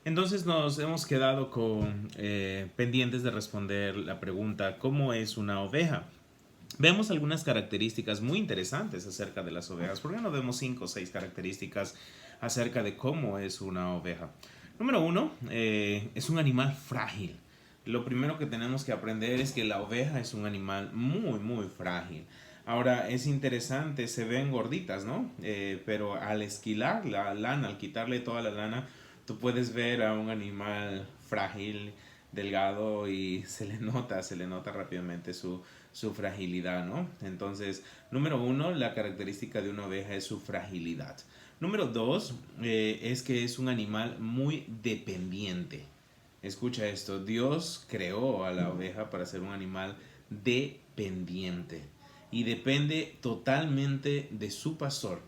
Entonces nos hemos quedado con pendientes de responder la pregunta, ¿cómo es una oveja? Vemos algunas características muy interesantes acerca de las ovejas. ¿Por qué no vemos 5 o 6 características acerca de cómo es una oveja? Número uno, es un animal frágil. Lo primero que tenemos que aprender es que la oveja es un animal muy, muy frágil. Ahora, es interesante, se ven gorditas, ¿no? Pero al esquilar la lana, al quitarle toda la lana, tú puedes ver a un animal frágil, delgado y se le nota rápidamente su fragilidad, ¿no? Entonces, número uno, la característica de una oveja es su fragilidad. Número dos, es que es un animal muy dependiente. Escucha esto, Dios creó a la oveja para ser un animal dependiente y depende totalmente de su pastor.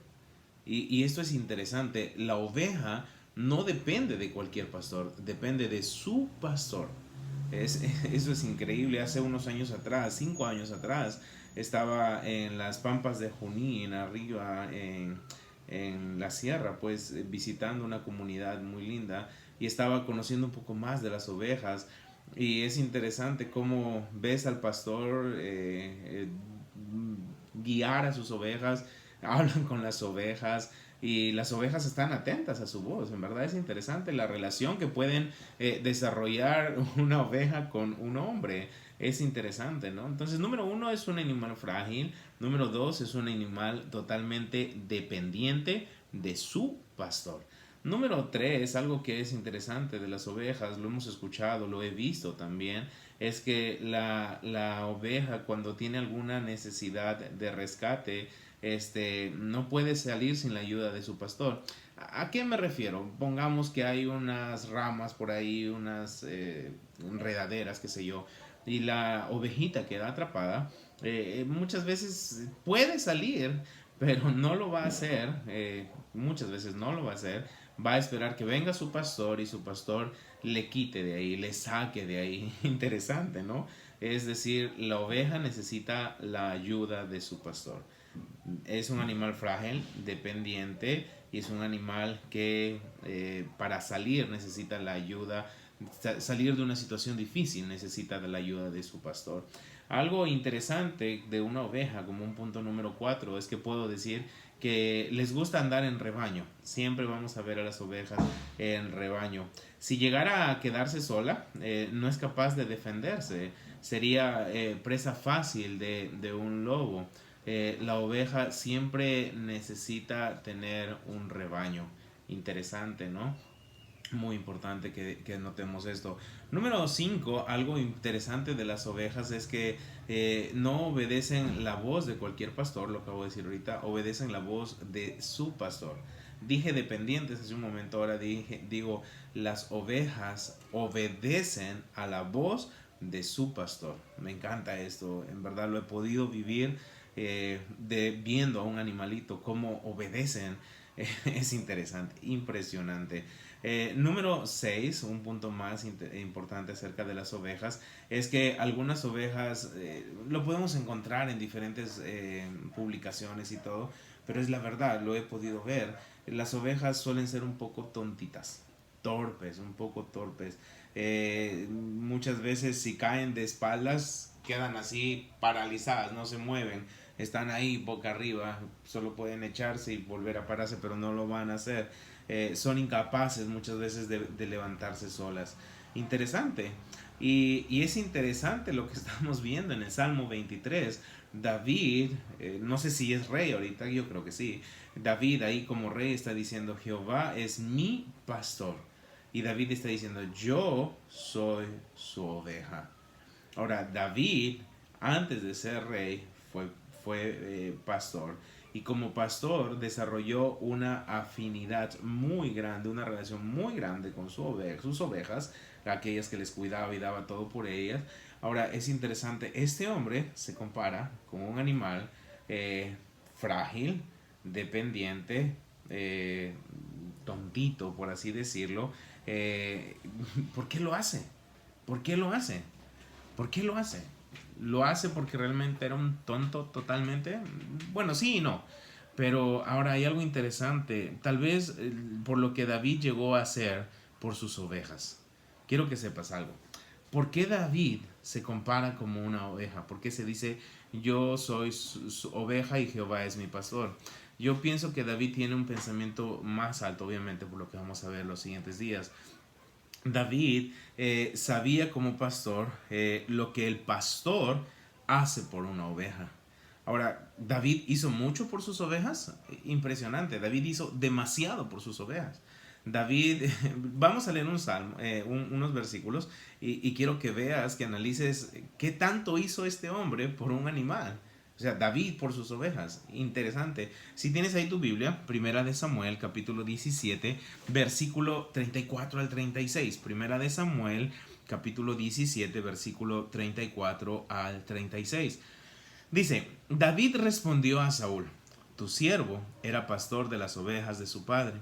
Y esto es interesante, la oveja no depende de cualquier pastor, depende de su pastor. Eso es increíble. Hace unos años atrás, 5 años atrás, estaba en las pampas de Junín, arriba en la sierra, pues visitando una comunidad muy linda y estaba conociendo un poco más de las ovejas. Y es interesante cómo ves al pastor guiar a sus ovejas, hablan con las ovejas y las ovejas están atentas a su voz. En verdad es interesante la relación que pueden desarrollar una oveja con un hombre. Es interesante, ¿no? Entonces, número uno es un animal frágil. Número dos es un animal totalmente dependiente de su pastor. Número tres, algo que es interesante de las ovejas, lo hemos escuchado, lo he visto también, es que la oveja cuando tiene alguna necesidad de rescate, no puede salir sin la ayuda de su pastor. ¿A qué me refiero? Pongamos que hay unas ramas por ahí, unas enredaderas, qué sé yo, y la ovejita queda atrapada. Muchas veces puede salir, pero no lo va a hacer. Muchas veces no lo va a hacer. Va a esperar que venga su pastor y su pastor le quite de ahí, le saque de ahí. Interesante, ¿no? Es decir, la oveja necesita la ayuda de su pastor. Es un animal frágil, dependiente, y es un animal que para salir necesita la ayuda, salir de una situación difícil necesita de la ayuda de su pastor. Algo interesante de una oveja, como un punto número 4, es que puedo decir que les gusta andar en rebaño. Siempre vamos a ver a las ovejas en rebaño. Si llegara a quedarse sola, no es capaz de defenderse. Sería presa fácil de un lobo. La oveja siempre necesita tener un rebaño. Interesante, ¿no? Muy importante que notemos esto. Número 5, algo interesante de las ovejas es que no obedecen la voz de cualquier pastor, lo acabo de decir ahorita, obedecen la voz de su pastor. Dije dependientes hace un momento, ahora digo, las ovejas obedecen a la voz de su pastor. Me encanta esto, en verdad lo he podido vivir viendo a un animalito cómo obedecen. Es interesante, impresionante. Número 6, un punto más importante acerca de las ovejas, es que algunas ovejas lo podemos encontrar en diferentes publicaciones y todo, pero es la verdad, lo he podido ver. Las ovejas suelen ser un poco tontitas, torpes, un poco torpes. Muchas veces si caen de espaldas quedan así paralizadas, no se mueven, están ahí boca arriba, solo pueden echarse y volver a pararse, pero no lo van a hacer. Son incapaces muchas veces de levantarse solas. Interesante. Y es interesante lo que estamos viendo en el Salmo 23. David, no sé si es rey ahorita, yo creo que sí. David ahí como rey está diciendo, Jehová es mi pastor. Y David está diciendo, yo soy su oveja. Ahora, David, antes de ser rey, fue pastor. Y como pastor desarrolló una afinidad muy grande, una relación muy grande con sus ovejas, aquellas que les cuidaba y daba todo por ellas. Ahora es interesante, este hombre se compara con un animal eh, frágil, dependiente, eh, tontito, por así decirlo. Eh, ¿Por qué lo hace? ¿Por qué lo hace? ¿Por qué lo hace? ¿Lo hace porque realmente era un tonto totalmente? Bueno, sí y no. Pero ahora hay algo interesante. Tal vez por lo que David llegó a hacer por sus ovejas. Quiero que sepas algo. ¿Por qué David se compara como una oveja? ¿Por qué se dice yo soy su oveja y Jehová es mi pastor? Yo pienso que David tiene un pensamiento más alto, obviamente, por lo que vamos a ver los siguientes días. David sabía como pastor lo que el pastor hace por una oveja. Ahora, David hizo mucho por sus ovejas, impresionante. David hizo demasiado por sus ovejas. David, vamos a leer un salmo, unos versículos y quiero que veas, que analices qué tanto hizo este hombre por un animal. O sea, David por sus ovejas. Interesante. Si tienes ahí tu Biblia, Primera de Samuel, capítulo 17, versículo 34 al 36. Primera de Samuel, capítulo 17, versículo 34 al 36. Dice, David respondió a Saúl, tu siervo era pastor de las ovejas de su padre.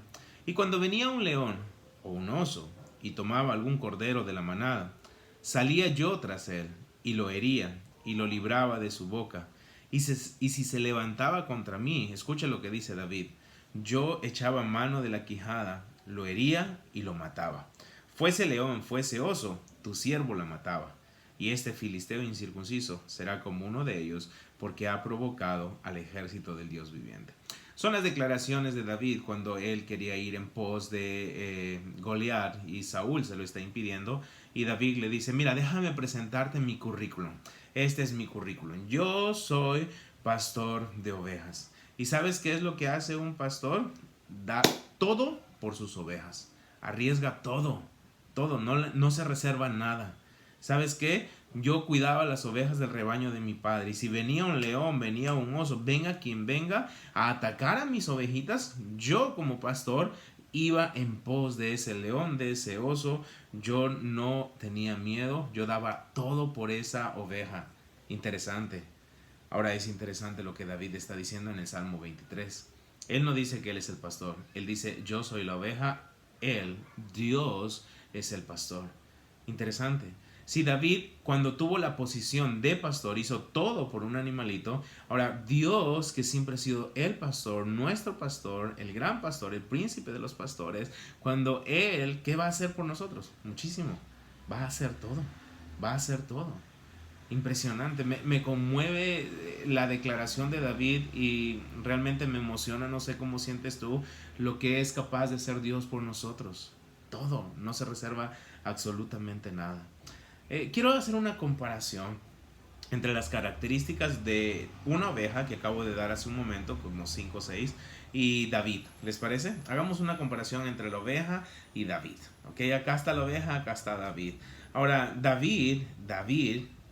Y cuando venía un león o un oso y tomaba algún cordero de la manada, salía yo tras él y lo hería y lo libraba de su boca. Y si se levantaba contra mí, escucha lo que dice David, yo echaba mano de la quijada, lo hería y lo mataba. Fuese león, fuese oso, tu siervo la mataba. Y este filisteo incircunciso será como uno de ellos, porque ha provocado al ejército del Dios viviente. Son las declaraciones de David cuando él quería ir en pos de Goliat y Saúl se lo está impidiendo. Y David le dice, mira, déjame presentarte mi currículum. Este es mi currículum. Yo soy pastor de ovejas. ¿Y sabes qué es lo que hace un pastor? Da todo por sus ovejas. Arriesga todo. Todo. No se reserva nada. ¿Sabes qué? Yo cuidaba las ovejas del rebaño de mi padre. Y si venía un león, venía un oso, venga quien venga a atacar a mis ovejitas, yo como pastor iba en pos de ese león, de ese oso. Yo no tenía miedo. Yo daba todo por esa oveja. Interesante. Ahora es interesante lo que David está diciendo en el Salmo 23. Él no dice que él es el pastor. Él dice, yo soy la oveja. Él, Dios, es el pastor. Interesante. Si David, cuando tuvo la posición de pastor, hizo todo por un animalito, ahora Dios, que siempre ha sido el pastor, nuestro pastor, el gran pastor, el príncipe de los pastores, cuando Él, ¿qué va a hacer por nosotros? Muchísimo. Va a hacer todo. Va a hacer todo. Impresionante. Me conmueve la declaración de David y realmente me emociona, no sé cómo sientes tú, lo que es capaz de ser Dios por nosotros. Todo. No se reserva absolutamente nada. Quiero hacer una comparación entre las características de una oveja que acabo de dar hace un momento, como 5 o 6, y David. ¿Les parece? Hagamos una comparación entre la oveja y David. ¿Ok? Acá está la oveja, acá está David. Ahora, David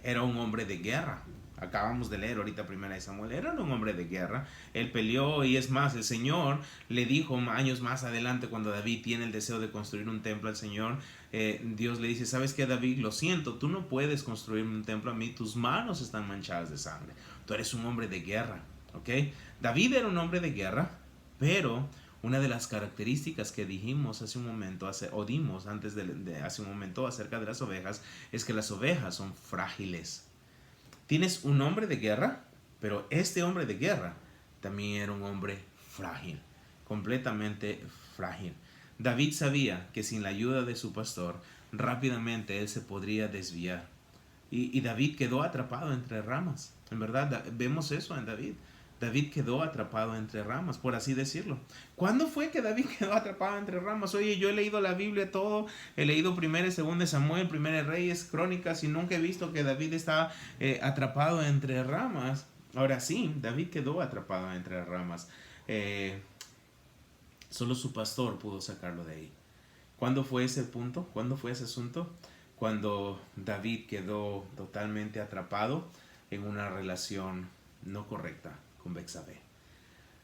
era un hombre de guerra. Acabamos de leer ahorita Primera de Samuel. Era un hombre de guerra. Él peleó y es más, el Señor le dijo años más adelante cuando David tiene el deseo de construir un templo al Señor. Dios le dice, ¿sabes qué, David? Lo siento, tú no puedes construir un templo a mí. Tus manos están manchadas de sangre. Tú eres un hombre de guerra. ¿Ok? David era un hombre de guerra, pero una de las características que dijimos hace un momento, o dimos antes de hace un momento acerca de las ovejas, es que las ovejas son frágiles. Tienes un hombre de guerra, pero este hombre de guerra también era un hombre frágil, completamente frágil. David sabía que sin la ayuda de su pastor, rápidamente él se podría desviar. Y David quedó atrapado entre ramas. En verdad, vemos eso en David. David quedó atrapado entre ramas, por así decirlo. ¿Cuándo fue que David quedó atrapado entre ramas? Oye, yo he leído la Biblia todo, he leído 1 y 2 Samuel, 1 Reyes, Crónicas, y nunca he visto que David estaba atrapado entre ramas. Ahora sí, David quedó atrapado entre ramas. Solo su pastor pudo sacarlo de ahí. ¿Cuándo fue ese punto? ¿Cuándo fue ese asunto? Cuando David quedó totalmente atrapado en una relación no correcta con Betsabé.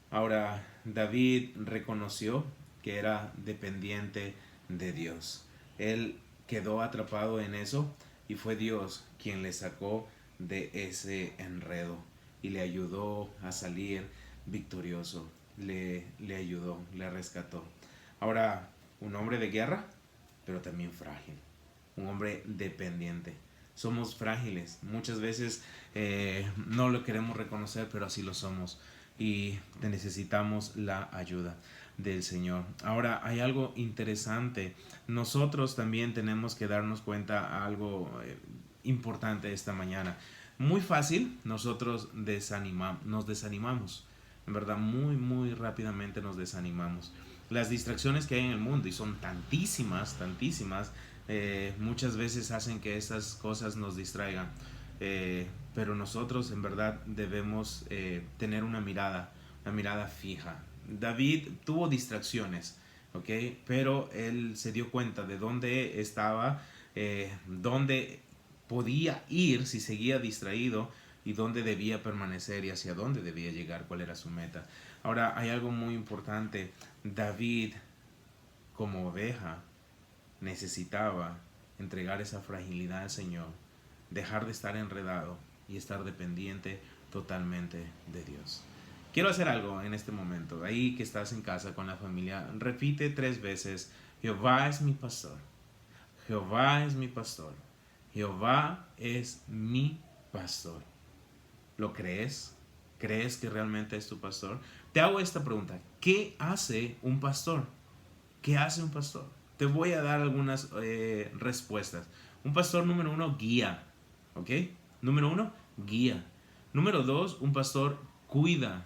Ahora, David reconoció que era dependiente de Dios. Él quedó atrapado en eso y fue Dios quien le sacó de ese enredo y le ayudó a salir victorioso. Le ayudó, le rescató. Ahora, un hombre de guerra, pero también frágil. Un hombre dependiente. Somos frágiles. Muchas veces no lo queremos reconocer, pero así lo somos. Y necesitamos la ayuda. del Señor. Ahora, hay algo interesante. Nosotros también tenemos que darnos cuenta algo importante esta mañana. Muy fácil, nosotros nos desanimamos. En verdad, muy rápidamente nos desanimamos. Las distracciones que hay en el mundo, y son tantísimas, muchas veces hacen que estas cosas nos distraigan. Pero nosotros en verdad debemos tener una mirada fija. David tuvo distracciones, ¿ok? Pero él se dio cuenta de dónde estaba, dónde podía ir si seguía distraído y dónde debía permanecer y hacia dónde debía llegar, cuál era su meta. Ahora, hay algo muy importante. David, como oveja, necesitaba entregar esa fragilidad al Señor, dejar de estar enredado y estar dependiente totalmente de Dios. Quiero hacer algo en este momento. Ahí que estás en casa con la familia, repite 3 veces: Jehová es mi pastor. Jehová es mi pastor. Jehová es mi pastor. ¿Lo crees? ¿Crees que realmente es tu pastor? Te hago esta pregunta: ¿qué hace un pastor? ¿Qué hace un pastor? Te voy a dar algunas respuestas. Un pastor, número 1, guía. ¿Ok? Número 1, guía. Número 2, un pastor cuida.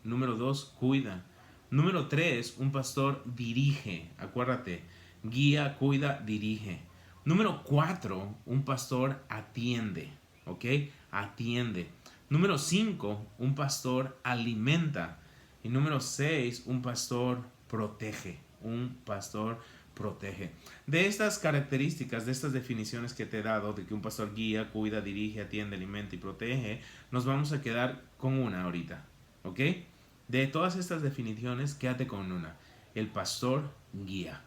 Número 2, cuida. Número 3, un pastor dirige. Acuérdate, guía, cuida, dirige. Número 4, un pastor atiende. ¿Ok? Atiende. Número 5, un pastor alimenta. Y número 6, un pastor protege. Un pastor protege. De estas características, de estas definiciones que te he dado, de que un pastor guía, cuida, dirige, atiende, alimenta y protege, nos vamos a quedar con una ahorita. ¿Ok? De todas estas definiciones, quédate con una: el pastor guía.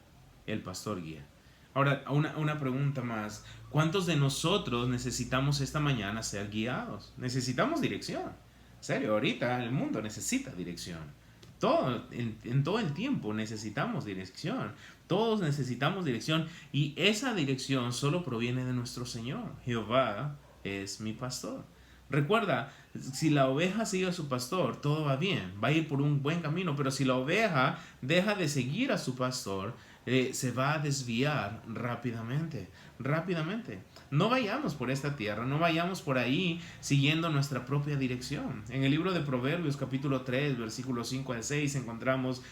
El pastor guía. Ahora, una pregunta más. ¿Cuántos de nosotros necesitamos esta mañana ser guiados? Necesitamos dirección. En serio, ahorita el mundo necesita dirección. En todo el tiempo necesitamos dirección. Todos necesitamos dirección. Y esa dirección solo proviene de nuestro Señor. Jehová es mi pastor. Recuerda, si la oveja sigue a su pastor, todo va bien, va a ir por un buen camino, pero si la oveja deja de seguir a su pastor, se va a desviar rápidamente. No vayamos por esta tierra, no vayamos por ahí siguiendo nuestra propia dirección. En el libro de Proverbios capítulo 3, versículos 5 al 6 encontramos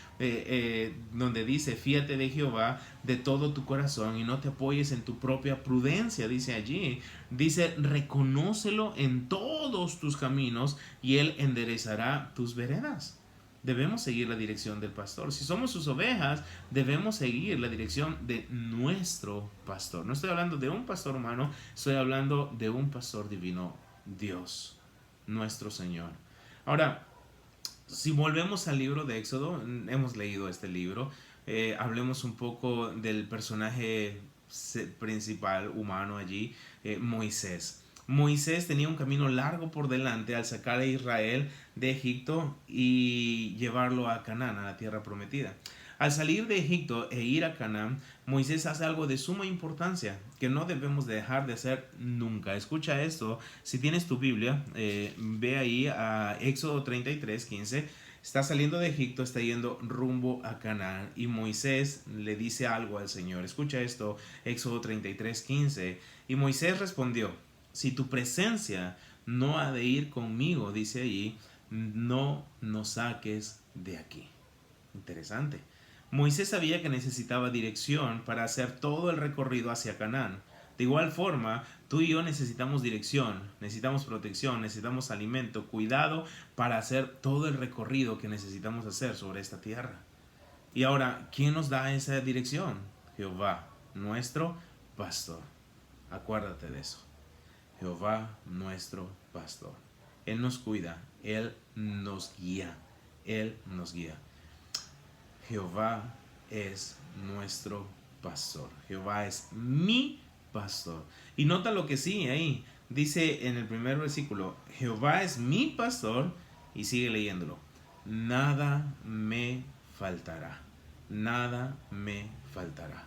donde dice: fíate de Jehová de todo tu corazón y no te apoyes en tu propia prudencia, dice allí. Dice: reconócelo en todos tus caminos y él enderezará tus veredas. Debemos seguir la dirección del pastor. Si somos sus ovejas, debemos seguir la dirección de nuestro pastor. No estoy hablando de un pastor humano, estoy hablando de un pastor divino, Dios, nuestro Señor. Ahora, si volvemos al libro de Éxodo, hemos leído este libro, hablemos un poco del personaje principal humano allí, Moisés. Moisés tenía un camino largo por delante al sacar a Israel de Egipto y llevarlo a Canaán, a la tierra prometida. Al salir de Egipto e ir a Canaán, Moisés hace algo de suma importancia que no debemos dejar de hacer nunca. Escucha esto: si tienes tu Biblia, ve ahí a Éxodo 33:15. Está saliendo de Egipto, está yendo rumbo a Canaán y Moisés le dice algo al Señor. Escucha esto, Éxodo 33:15. Y Moisés respondió: si tu presencia no ha de ir conmigo, dice allí, no nos saques de aquí. Interesante. Moisés sabía que necesitaba dirección para hacer todo el recorrido hacia Canaán. De igual forma, tú y yo necesitamos dirección, necesitamos protección, necesitamos alimento, cuidado para hacer todo el recorrido que necesitamos hacer sobre esta tierra. Y ahora, ¿quién nos da esa dirección? Jehová, nuestro pastor. Acuérdate de eso. Jehová, nuestro pastor. Él nos cuida, Él nos guía, Él nos guía. Jehová es nuestro pastor. Jehová es mi pastor. Y nota lo que sigue ahí. Dice en el primer versículo: Jehová es mi pastor. Y sigue leyéndolo: nada me faltará. Nada me faltará.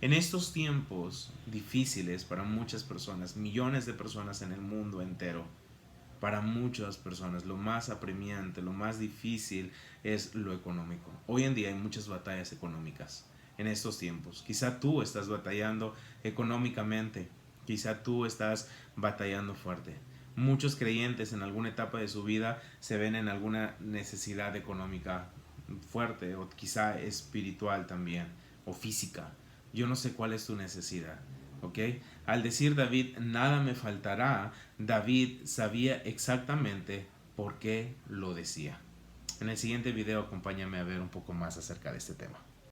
En estos tiempos difíciles para muchas personas, millones de personas en el mundo entero, Para muchas personas lo más apremiante, lo más difícil es lo económico. Hoy en día hay muchas batallas económicas en estos tiempos. Quizá tú estás batallando económicamente, quizá tú estás batallando fuerte. Muchos creyentes en alguna etapa de su vida se ven en alguna necesidad económica fuerte o quizá espiritual también o física. Yo no sé cuál es tu necesidad, ¿ok? Al decir David, nada me faltará, David sabía exactamente por qué lo decía. En el siguiente video acompáñame a ver un poco más acerca de este tema.